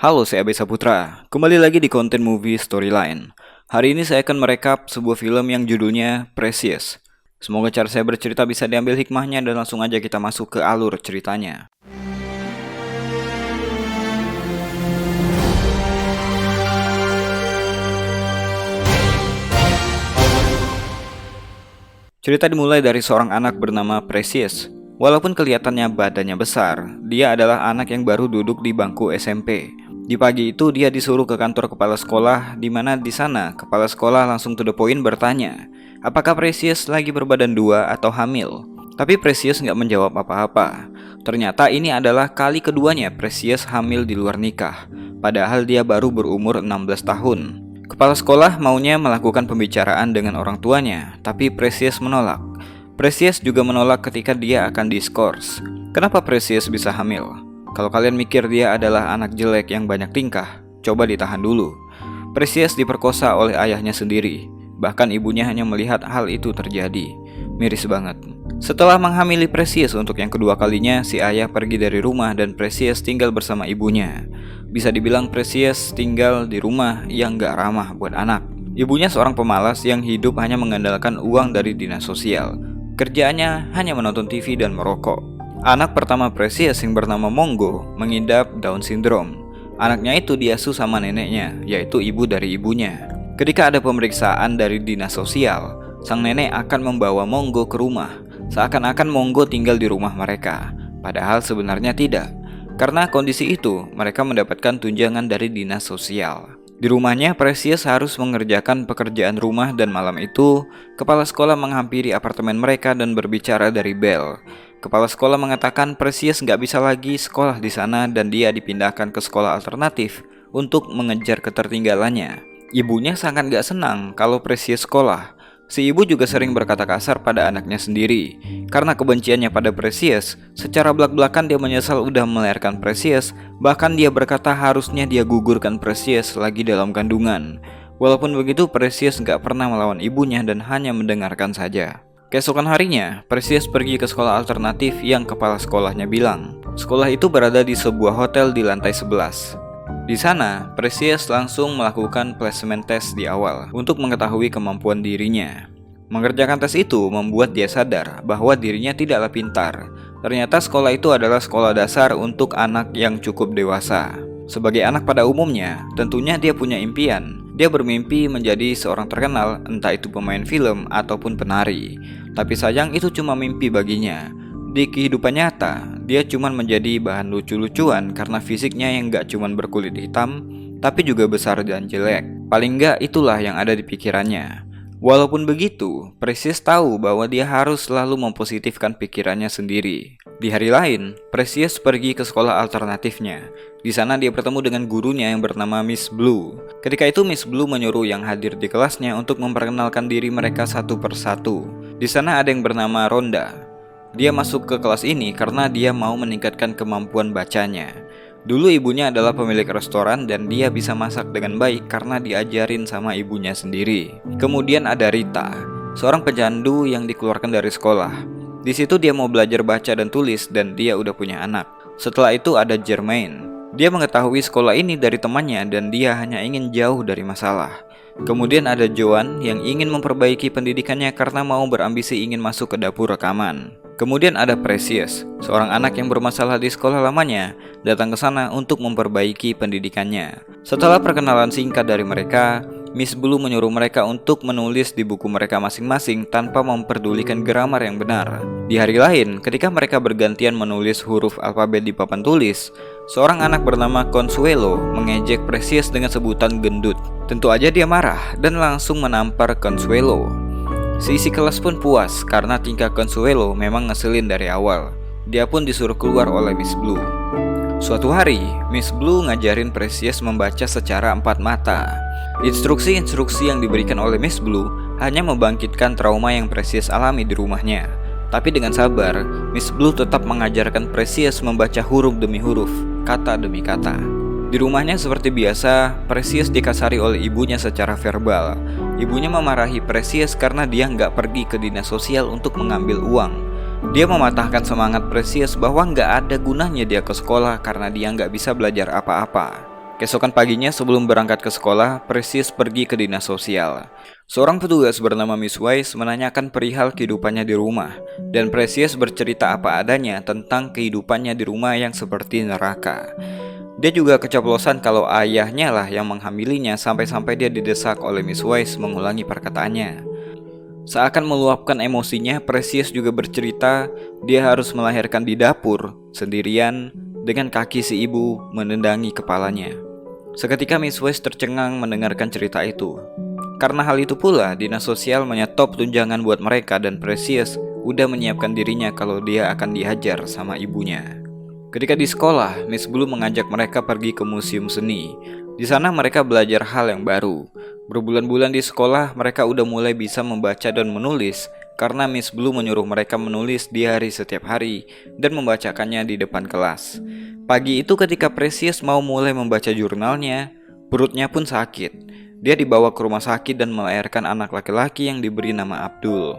Halo, saya Abesa Putra. Kembali lagi di konten movie Storyline. Hari ini saya akan merekap sebuah film yang judulnya Precious. Semoga cara saya bercerita bisa diambil hikmahnya dan langsung aja kita masuk ke alur ceritanya. Cerita dimulai dari seorang anak bernama Precious. Walaupun kelihatannya badannya besar, dia adalah anak yang baru duduk di bangku SMP. Di pagi itu dia disuruh ke kantor kepala sekolah, di mana di sana kepala sekolah langsung to the point bertanya, apakah Precious lagi berbadan dua atau hamil? Tapi Precious nggak menjawab apa-apa. Ternyata ini adalah kali keduanya Precious hamil di luar nikah, padahal dia baru berumur 16 tahun. Kepala sekolah maunya melakukan pembicaraan dengan orang tuanya, tapi Precious menolak. Precious juga menolak ketika dia akan diskors. Kenapa Precious bisa hamil? Kalau kalian mikir dia adalah anak jelek yang banyak tingkah, coba ditahan dulu. Precious diperkosa oleh ayahnya sendiri. Bahkan ibunya hanya melihat hal itu terjadi. Miris banget. Setelah menghamili Precious untuk yang kedua kalinya, si ayah pergi dari rumah dan Precious tinggal bersama ibunya. Bisa dibilang Precious tinggal di rumah yang gak ramah buat anak. Ibunya seorang pemalas yang hidup hanya mengandalkan uang dari dinas sosial. Kerjaannya hanya menonton TV dan merokok. Anak pertama Precious yang bernama Mongo mengidap Down syndrome. Anaknya itu diasuh sama neneknya, yaitu ibu dari ibunya. Ketika ada pemeriksaan dari dinas sosial, sang nenek akan membawa Mongo ke rumah. Seakan-akan Mongo tinggal di rumah mereka, padahal sebenarnya tidak. Karena kondisi itu, mereka mendapatkan tunjangan dari dinas sosial. Di rumahnya, Precious harus mengerjakan pekerjaan rumah dan malam itu, kepala sekolah menghampiri apartemen mereka dan berbicara dari bel. Kepala sekolah mengatakan Precious nggak bisa lagi sekolah di sana dan dia dipindahkan ke sekolah alternatif untuk mengejar ketertinggalannya. Ibunya sangat nggak senang kalau Precious sekolah. Si ibu juga sering berkata kasar pada anaknya sendiri. Karena kebenciannya pada Precious, secara belak-belakan dia menyesal udah melahirkan Precious. Bahkan dia berkata harusnya dia gugurkan Precious lagi dalam kandungan. Walaupun begitu, Precious gak pernah melawan ibunya dan hanya mendengarkan saja. Keesokan harinya, Precious pergi ke sekolah alternatif yang kepala sekolahnya bilang. Sekolah itu berada di sebuah hotel di lantai 11. Di sana, Precious langsung melakukan placement test di awal untuk mengetahui kemampuan dirinya. Mengerjakan tes itu membuat dia sadar bahwa dirinya tidaklah pintar. Ternyata sekolah itu adalah sekolah dasar untuk anak yang cukup dewasa. Sebagai anak pada umumnya, tentunya dia punya impian. Dia bermimpi menjadi seorang terkenal, entah itu pemain film ataupun penari. Tapi sayang itu cuma mimpi baginya. Di kehidupan nyata, dia cuma menjadi bahan lucu-lucuan karena fisiknya yang gak cuma berkulit hitam, tapi juga besar dan jelek. Paling gak itulah yang ada di pikirannya. Walaupun begitu, Precious tahu bahwa dia harus selalu mempositifkan pikirannya sendiri. Di hari lain, Precious pergi ke sekolah alternatifnya. Di sana dia bertemu dengan gurunya yang bernama Miss Blue. Ketika itu Miss Blue menyuruh yang hadir di kelasnya untuk memperkenalkan diri mereka satu persatu. Di sana ada yang bernama Rhonda. Dia masuk ke kelas ini karena dia mau meningkatkan kemampuan bacanya. Dulu ibunya adalah pemilik restoran dan dia bisa masak dengan baik karena diajarin sama ibunya sendiri. Kemudian ada Rita, seorang pecandu yang dikeluarkan dari sekolah. Di situ dia mau belajar baca dan tulis dan dia udah punya anak. Setelah itu ada Jermaine. Dia mengetahui sekolah ini dari temannya dan dia hanya ingin jauh dari masalah. Kemudian ada Joan yang ingin memperbaiki pendidikannya karena mau berambisi ingin masuk ke dapur rekaman. Kemudian ada Precious, seorang anak yang bermasalah di sekolah lamanya, datang ke sana untuk memperbaiki pendidikannya. Setelah perkenalan singkat dari mereka, Miss Blue menyuruh mereka untuk menulis di buku mereka masing-masing tanpa memperdulikan grammar yang benar. Di hari lain, ketika mereka bergantian menulis huruf alfabet di papan tulis, seorang anak bernama Consuelo mengejek Precious dengan sebutan gendut. Tentu aja dia marah dan langsung menampar Consuelo. Seisi kelas pun puas karena tingkah Consuelo memang ngeselin dari awal. Dia pun disuruh keluar oleh Miss Blue. Suatu hari, Miss Blue ngajarin Precious membaca secara empat mata. Instruksi-instruksi yang diberikan oleh Miss Blue hanya membangkitkan trauma yang Precious alami di rumahnya. Tapi dengan sabar, Miss Blue tetap mengajarkan Precious membaca huruf demi huruf, kata demi kata. Di rumahnya seperti biasa, Precious dikasari oleh ibunya secara verbal. Ibunya memarahi Precious karena dia nggak pergi ke dinas sosial untuk mengambil uang. Dia mematahkan semangat Precious bahwa nggak ada gunanya dia ke sekolah karena dia nggak bisa belajar apa-apa. Keesokan paginya sebelum berangkat ke sekolah, Precious pergi ke dinas sosial. Seorang petugas bernama Miss Wise menanyakan perihal kehidupannya di rumah, dan Precious bercerita apa adanya tentang kehidupannya di rumah yang seperti neraka. Dia juga keceplosan kalau ayahnya lah yang menghamilinya sampai-sampai dia didesak oleh Miss Wise mengulangi perkataannya. Seakan meluapkan emosinya, Precious juga bercerita dia harus melahirkan di dapur sendirian dengan kaki si ibu menendangi kepalanya. Seketika Miss West tercengang mendengarkan cerita itu. Karena hal itu pula, dinas sosial menyetop tunjangan buat mereka dan Precious udah menyiapkan dirinya kalau dia akan dihajar sama ibunya. Ketika di sekolah, Miss Blue mengajak mereka pergi ke museum seni. Di sana mereka belajar hal yang baru. Berbulan-bulan di sekolah, mereka udah mulai bisa membaca dan menulis karena Miss Blue menyuruh mereka menulis diari setiap hari dan membacakannya di depan kelas. Pagi itu ketika Precious mau mulai membaca jurnalnya, perutnya pun sakit. Dia dibawa ke rumah sakit dan melahirkan anak laki-laki yang diberi nama Abdul.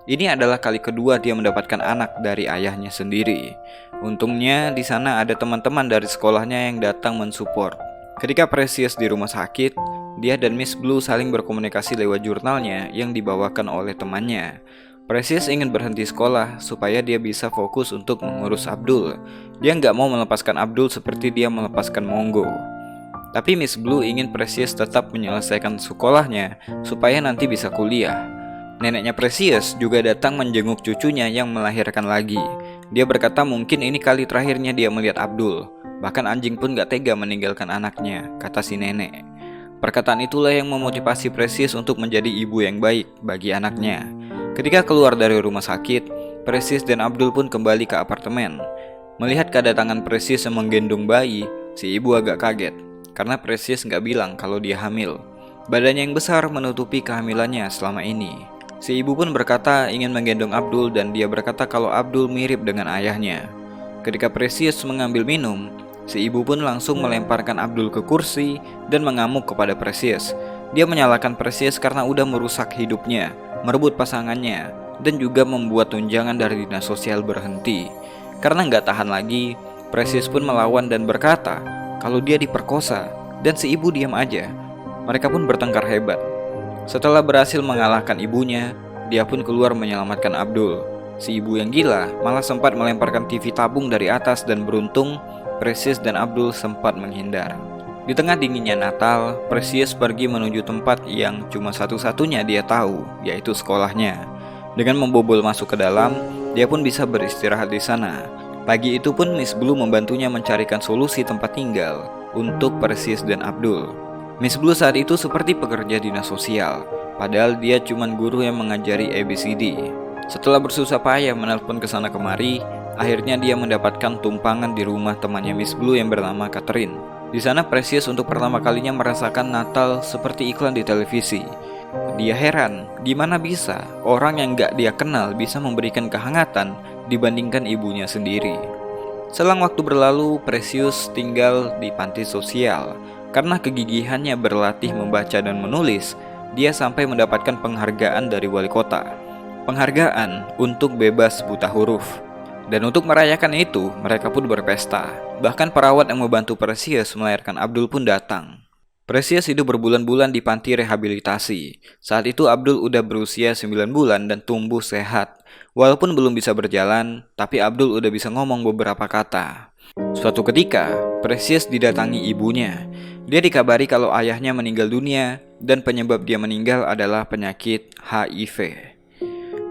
Ini adalah kali kedua dia mendapatkan anak dari ayahnya sendiri. Untungnya di sana ada teman-teman dari sekolahnya yang datang mensupport. Ketika Precious di rumah sakit, dia dan Miss Blue saling berkomunikasi lewat jurnalnya yang dibawakan oleh temannya. Precious ingin berhenti sekolah supaya dia bisa fokus untuk mengurus Abdul. Dia nggak mau melepaskan Abdul seperti dia melepaskan Mongo. Tapi Miss Blue ingin Precious tetap menyelesaikan sekolahnya supaya nanti bisa kuliah. Neneknya Precious juga datang menjenguk cucunya yang melahirkan lagi. Dia berkata mungkin ini kali terakhirnya dia melihat Abdul. Bahkan anjing pun gak tega meninggalkan anaknya, kata si nenek. Perkataan itulah yang memotivasi Precious untuk menjadi ibu yang baik bagi anaknya. Ketika keluar dari rumah sakit, Precious dan Abdul pun kembali ke apartemen. Melihat kedatangan Precious yang menggendong bayi, si ibu agak kaget karena Precious gak bilang kalau dia hamil. Badannya yang besar menutupi kehamilannya selama ini. Si ibu pun berkata ingin menggendong Abdul dan dia berkata kalau Abdul mirip dengan ayahnya. Ketika Precious mengambil minum, si ibu pun langsung melemparkan Abdul ke kursi dan mengamuk kepada Precious. Dia menyalahkan Precious karena udah merusak hidupnya, merebut pasangannya, dan juga membuat tunjangan dari dinas sosial berhenti. Karena nggak tahan lagi, Precious pun melawan dan berkata kalau dia diperkosa, dan si ibu diam aja. Mereka pun bertengkar hebat. Setelah berhasil mengalahkan ibunya, dia pun keluar menyelamatkan Abdul. Si ibu yang gila malah sempat melemparkan TV tabung dari atas dan beruntung Precious dan Abdul sempat menghindar. Di tengah dinginnya Natal, Precious pergi menuju tempat yang cuma satu-satunya dia tahu, yaitu sekolahnya. Dengan membobol masuk ke dalam, dia pun bisa beristirahat di sana. Pagi itu pun Miss Blue membantunya mencarikan solusi tempat tinggal untuk Precious dan Abdul. Miss Blue saat itu seperti pekerja dinas sosial, padahal dia cuma guru yang mengajari ABCD. Setelah bersusah payah menelpon ke sana kemari, akhirnya dia mendapatkan tumpangan di rumah temannya Miss Blue yang bernama Catherine. Di sana Precious untuk pertama kalinya merasakan Natal seperti iklan di televisi. Dia heran, gimana bisa orang yang gak dia kenal bisa memberikan kehangatan dibandingkan ibunya sendiri. Selang waktu berlalu, Precious tinggal di panti sosial. Karena kegigihannya berlatih membaca dan menulis, dia sampai mendapatkan penghargaan dari wali kota. Penghargaan untuk bebas buta huruf. Dan untuk merayakan itu, mereka pun berpesta. Bahkan perawat yang membantu Precious melahirkan Abdul pun datang. Precious hidup berbulan-bulan di panti rehabilitasi. Saat itu Abdul udah berusia 9 bulan dan tumbuh sehat. Walaupun belum bisa berjalan, tapi Abdul udah bisa ngomong beberapa kata. Suatu ketika, Precious didatangi ibunya. Dia dikabari kalau ayahnya meninggal dunia dan penyebab dia meninggal adalah penyakit HIV.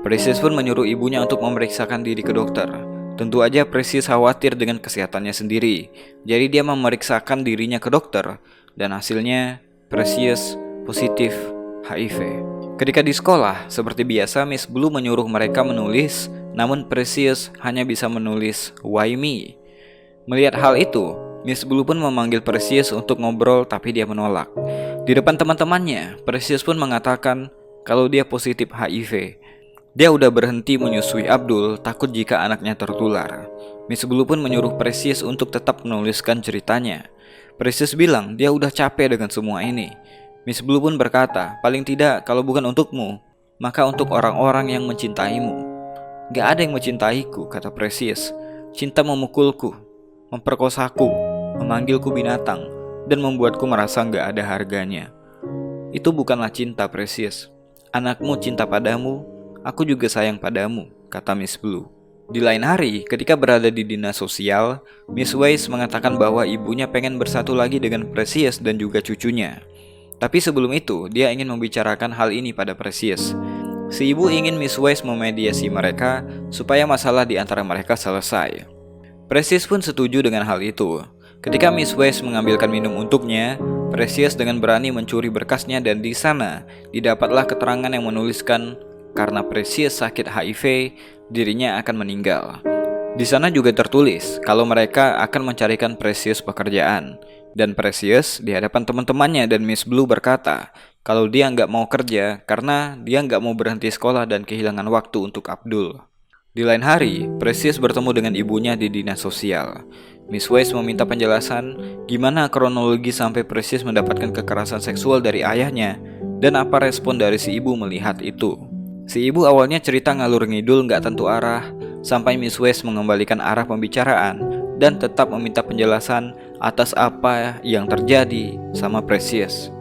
Precious pun menyuruh ibunya untuk memeriksakan diri ke dokter. Tentu aja Precious khawatir dengan kesehatannya sendiri. Jadi dia memeriksakan dirinya ke dokter dan hasilnya Precious positif HIV. Ketika di sekolah, seperti biasa Miss Blue menyuruh mereka menulis, namun Precious hanya bisa menulis "Why me?". Melihat hal itu, Miss Blue pun memanggil Precious untuk ngobrol tapi dia menolak. Di depan teman-temannya, Precious pun mengatakan kalau dia positif HIV. Dia udah berhenti menyusui Abdul, takut jika anaknya tertular. Miss Blue pun menyuruh Precious untuk tetap menuliskan ceritanya. Precious bilang dia udah capek dengan semua ini. Miss Blue pun berkata, paling tidak kalau bukan untukmu, maka untuk orang-orang yang mencintaimu. Gak ada yang mencintaiku, kata Precious. Cinta memukulku, memperkosaku, memanggilku binatang, dan membuatku merasa nggak ada harganya. Itu bukanlah cinta, Precious. Anakmu cinta padamu, aku juga sayang padamu, kata Miss Blue. Di lain hari, ketika berada di dinas sosial, Miss Weiss mengatakan bahwa ibunya pengen bersatu lagi dengan Precious dan juga cucunya. Tapi sebelum itu, dia ingin membicarakan hal ini pada Precious. Si ibu ingin Miss Weiss memediasi mereka supaya masalah di antara mereka selesai. Precious pun setuju dengan hal itu. Ketika Miss Weiss mengambilkan minum untuknya, Precious dengan berani mencuri berkasnya dan di sana didapatlah keterangan yang menuliskan karena Precious sakit HIV, dirinya akan meninggal. Di sana juga tertulis kalau mereka akan mencarikan Precious pekerjaan. Dan Precious di hadapan teman-temannya dan Miss Blue berkata kalau dia nggak mau kerja karena dia nggak mau berhenti sekolah dan kehilangan waktu untuk Abdul. Di lain hari, Precious bertemu dengan ibunya di dinas sosial. Miss Weiss meminta penjelasan gimana kronologi sampai Precious mendapatkan kekerasan seksual dari ayahnya dan apa respon dari si ibu melihat itu. Si ibu awalnya cerita ngalur ngidul nggak tentu arah sampai Miss Weiss mengembalikan arah pembicaraan dan tetap meminta penjelasan atas apa yang terjadi sama Precious.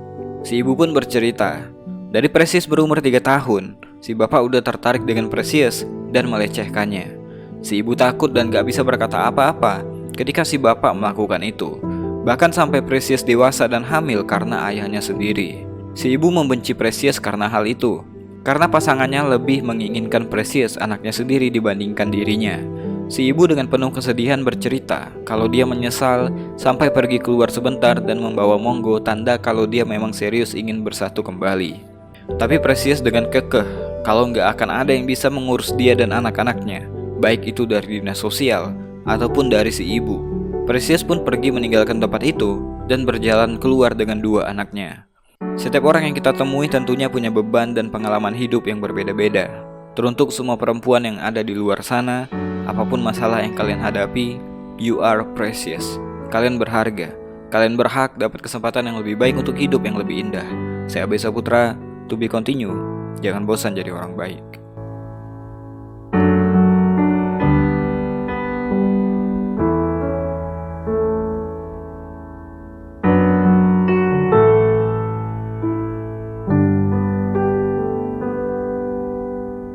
Si ibu pun bercerita, dari Precious berumur 3 tahun, si bapak udah tertarik dengan Precious dan melecehkannya. Si ibu takut dan gak bisa berkata apa-apa ketika si bapak melakukan itu. Bahkan sampai Precious dewasa dan hamil karena ayahnya sendiri. Si ibu membenci Precious karena hal itu, karena pasangannya lebih menginginkan Precious anaknya sendiri dibandingkan dirinya. Si ibu dengan penuh kesedihan bercerita kalau dia menyesal sampai pergi keluar sebentar dan membawa Monggo tanda kalau dia memang serius ingin bersatu kembali. Tapi Precious dengan kekeh kalau nggak akan ada yang bisa mengurus dia dan anak-anaknya, baik itu dari dinas sosial ataupun dari si ibu. Precious pun pergi meninggalkan tempat itu dan berjalan keluar dengan 2 anaknya. Setiap orang yang kita temui tentunya punya beban dan pengalaman hidup yang berbeda-beda. Teruntuk semua perempuan yang ada di luar sana, apapun masalah yang kalian hadapi, you are precious. Kalian berharga. Kalian berhak dapat kesempatan yang lebih baik untuk hidup yang lebih indah. Saya Abesa Putra, to be continue. Jangan bosan jadi orang baik.